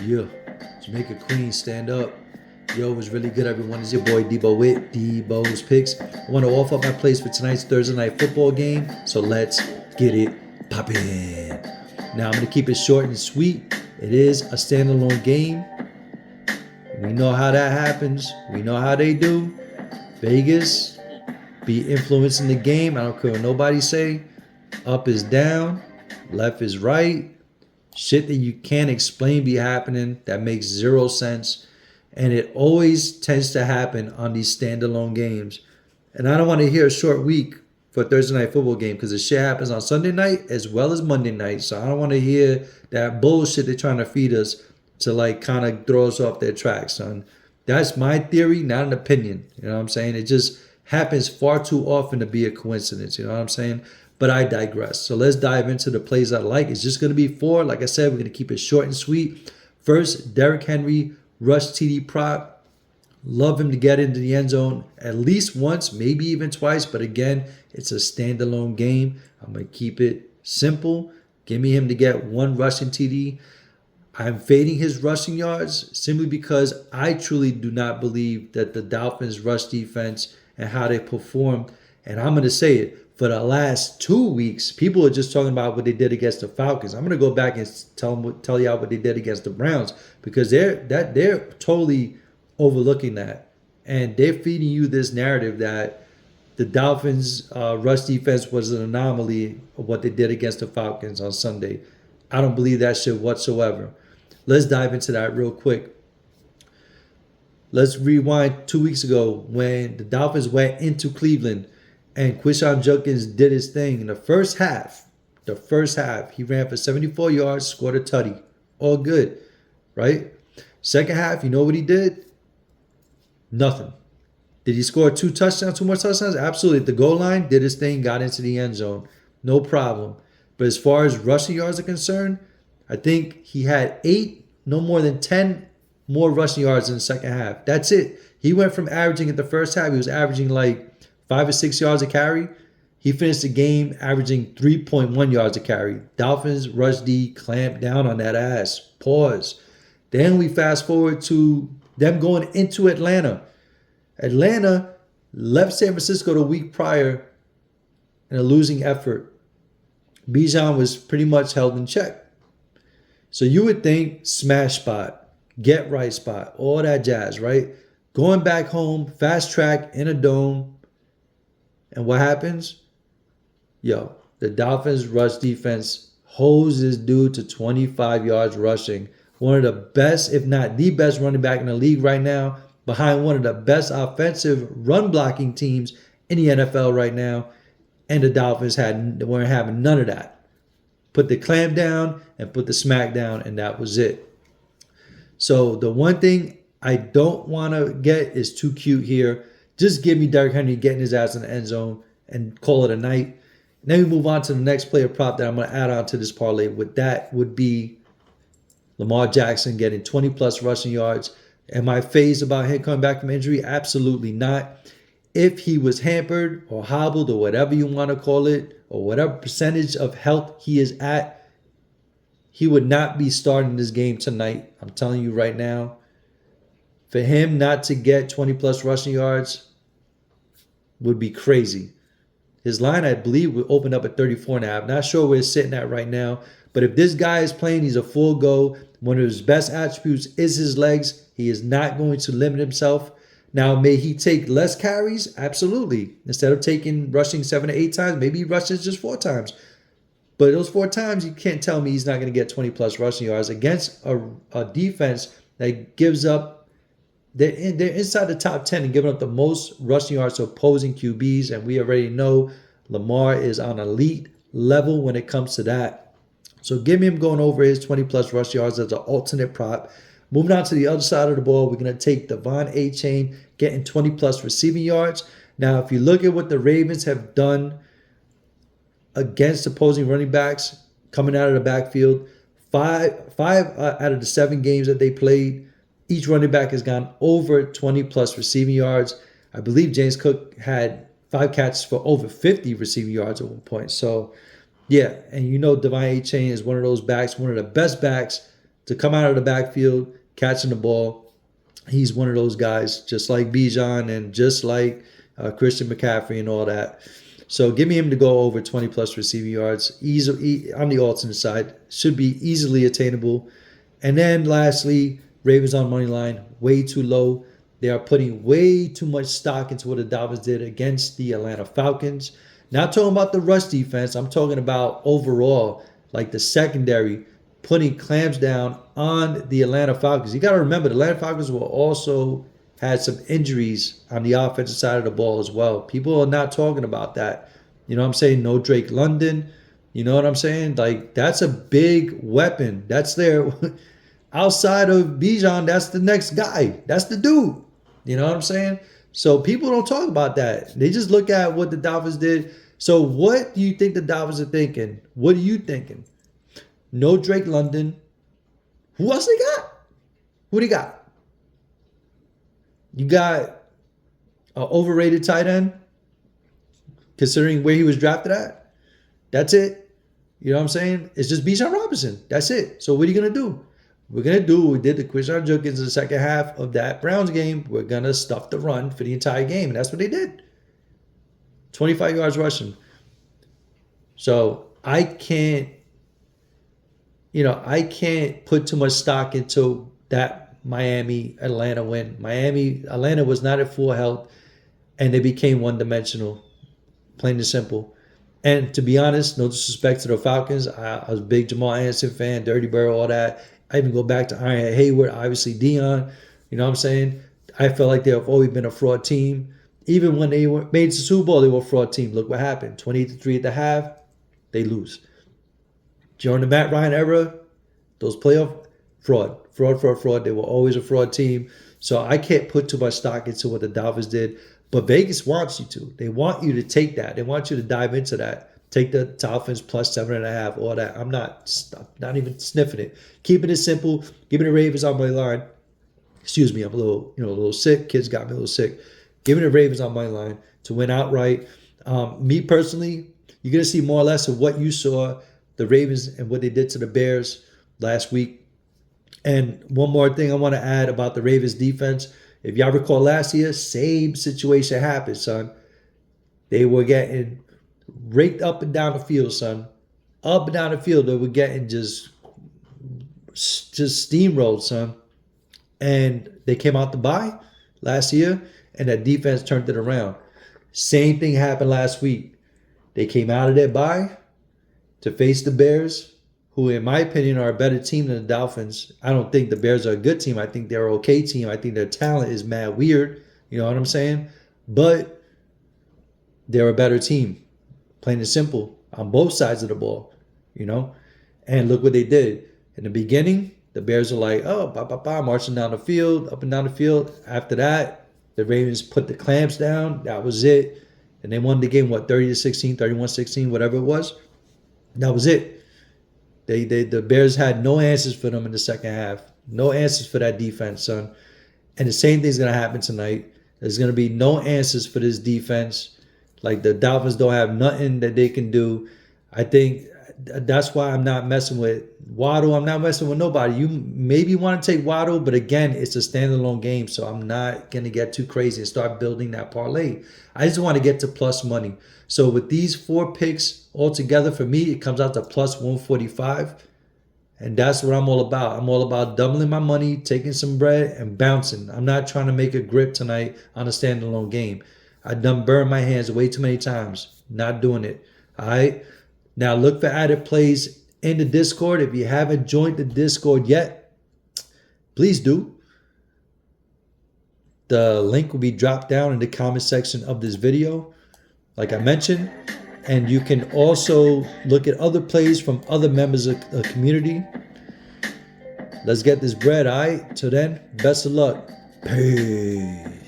Yeah, Jamaica Queen, stand up. Yo, it was really good, everyone. It's your boy Debo with Debo's Picks. I want to offer up my plays for tonight's Thursday night football game, so let's get it poppin'. Now, I'm going to keep it short and sweet. It is a standalone game. We know how that happens. We know how they do. Vegas be influencing the game. I don't care what nobody say. Up is down, left is right. Shit that you can't explain be happening that makes zero sense. And it always tends to happen on these standalone games. And I don't want to hear a short week for a Thursday night football game because the shit happens on Sunday night as well as Monday night. So I don't want to hear that bullshit they're trying to feed us to like kind of throw us off their tracks, son. That's my theory, not an opinion. You know what I'm saying? It just happens far too often to be a coincidence. You know what I'm saying? But I digress. So let's dive into the plays I like. It's just going to be four. Like I said, we're going to keep it short and sweet. First, Derrick Henry, rush TD prop. Love him to get into the end zone at least once, maybe even twice. But again, it's a standalone game. I'm going to keep it simple. Give me him to get one rushing TD. I'm fading his rushing yards simply because I truly do not believe that the Dolphins' rush defense and how they perform, and I'm going to say it, for the last 2 weeks, people are just talking about what they did against the Falcons. I'm going to go back and tell y'all what they did against the Browns because they're totally overlooking that, and they're feeding you this narrative that the Dolphins' rush defense was an anomaly of what they did against the Falcons on Sunday. I don't believe that shit whatsoever. Let's dive into that real quick. Let's rewind 2 weeks ago when the Dolphins went into Cleveland and Quishon Judkins did his thing in the first half. The first half, he ran for 74 yards, scored a tutty. All good, right? Second half, you know what he did? Nothing. Did he score two more touchdowns? Absolutely. At the goal line, did his thing, got into the end zone. No problem. But as far as rushing yards are concerned, I think he had 8, no more than 10 more rushing yards in the second half. That's it. He went from averaging at the first half, he was averaging like 5 or 6 yards a carry. He finished the game averaging 3.1 yards a carry. Dolphins rush D clamped down on that ass. Pause. Then we fast forward to them going into Atlanta. Atlanta left San Francisco the week prior in a losing effort. Bijan was pretty much held in check. So you would think smash spot, get right spot, all that jazz, right? Going back home, fast track in a dome. And what happens? Yo, the Dolphins rush defense holds this dude to 25 yards rushing. One of the best, if not the best running back in the league right now, behind one of the best offensive run blocking teams in the NFL right now. And the Dolphins weren't having none of that. Put the clamp down and put the smack down, and that was it. So the one thing I don't want to get is too cute here. Just give me Derrick Henry getting his ass in the end zone and call it a night. Then we move on to the next player prop that I'm going to add on to this parlay. With that would be Lamar Jackson getting 20 plus rushing yards. Am I phased about him coming back from injury? Absolutely not. If he was hampered or hobbled or whatever you want to call it, or whatever percentage of health he is at, he would not be starting this game tonight. I'm telling you right now. For him not to get 20 plus rushing yards would be crazy. His line, I believe, would open up at 34.5. Not sure where it's sitting at right now. But if this guy is playing, he's a full go. One of his best attributes is his legs. He is not going to limit himself. Now, may he take less carries? Absolutely. Instead of rushing 7 to 8 times, maybe he rushes just 4 times. But those 4 times, you can't tell me he's not going to get 20 plus rushing yards against a defense that gives up. They're inside the top 10 and giving up the most rushing yards to opposing QBs. And we already know Lamar is on elite level when it comes to that. So give me him going over his 20 plus rush yards as an alternate prop. Moving on to the other side of the ball, we're going to take Devon Achane getting 20 plus receiving yards. Now, if you look at what the Ravens have done against opposing running backs coming out of the backfield, five out of the 7 games that they played, each running back has gone over 20 plus receiving yards. I believe James Cook had 5 catches for over 50 receiving yards at one point. So, yeah, and you know Devon Achane is one of those backs, one of the best backs to come out of the backfield, catching the ball. He's one of those guys, just like Bijan and just like Christian McCaffrey and all that. So give me him to go over 20 plus receiving yards. Easy on the alternate side. Should be easily attainable. And then lastly, Ravens on money line, way too low. They are putting way too much stock into what the Dolphins did against the Atlanta Falcons. Not talking about the rush defense. I'm talking about overall, like the secondary, putting clams down on the Atlanta Falcons. You got to remember, the Atlanta Falcons will also had some injuries on the offensive side of the ball as well. People are not talking about that. You know what I'm saying? No Drake London. You know what I'm saying? Like, that's a big weapon. That's their outside of Bijan, that's the next guy. That's the dude. You know what I'm saying? So people don't talk about that. They just look at what the Dolphins did. So what do you think the Dolphins are thinking? What are you thinking? No Drake London. Who else they got? Who they got? You got an overrated tight end, considering where he was drafted at. That's it. You know what I'm saying? It's just Bijan Robinson. That's it. So what are you going to do? We're going to do what we did to Quinshon Judkins in the second half of that Browns game. We're going to stuff the run for the entire game. And that's what they did. 25 yards rushing. So I can't put too much stock into that Miami-Atlanta win. Atlanta was not at full health, and they became one-dimensional, plain and simple. And to be honest, no disrespect to the Falcons, I was a big Jamal Anderson fan, Dirty Bird, all that. I even go back to Iron Hayward, obviously Dion. You know what I'm saying? I felt like they've always been a fraud team. Even when they made the Super Bowl, they were a fraud team. Look what happened. 28-3 at the half, they lose. During the Matt Ryan era, those playoff, fraud. They were always a fraud team. So I can't put too much stock into what the Dolphins did. But Vegas wants you to. They want you to take that. They want you to dive into that. Take the Dolphins plus 7.5, all that. I'm not even sniffing it. Keeping it simple. Giving the Ravens on my line. Excuse me, I'm a little sick. Kids got me a little sick. Giving the Ravens on my line to win outright. Me personally, you're going to see more or less of what you saw, the Ravens and what they did to the Bears last week. And one more thing I want to add about the Ravens defense. If y'all recall last year, same situation happened, son. They were getting raked up and down the field, son. Up and down the field, they were getting just steamrolled, son. And they came out to bye last year, and that defense turned it around. Same thing happened last week. They came out of their bye to face the Bears, who in my opinion are a better team than the Dolphins. I don't think the Bears are a good team. I think they're an okay team. I think their talent is mad weird. You know what I'm saying? But they're a better team. Plain and simple. On both sides of the ball. You know? And look what they did. In the beginning, the Bears are like, marching down the field, up and down the field. After that, the Ravens put the clamps down. That was it. And they won the game, 30-16, 31-16, whatever it was. That was it. The Bears had no answers for them in the second half. No answers for that defense, son. And the same thing's going to happen tonight. There's going to be no answers for this defense. Like, the Dolphins don't have nothing that they can do. I think that's why I'm not messing with Waddle. I'm not messing with nobody. You maybe want to take Waddle, but again, it's a standalone game, so I'm not going to get too crazy and start building that parlay. I just want to get to plus money. So with these 4 picks altogether, for me, it comes out to plus 145. And that's what I'm all about. I'm all about doubling my money, taking some bread, and bouncing. I'm not trying to make a grip tonight on a standalone game. I done burned my hands way too many times. Not doing it. All right? Now look for added plays in the Discord. If you haven't joined the Discord yet, please do. The link will be dropped down in the comment section of this video, like I mentioned. And you can also look at other plays from other members of the community. Let's get this bread, all right? Till then, best of luck. Peace.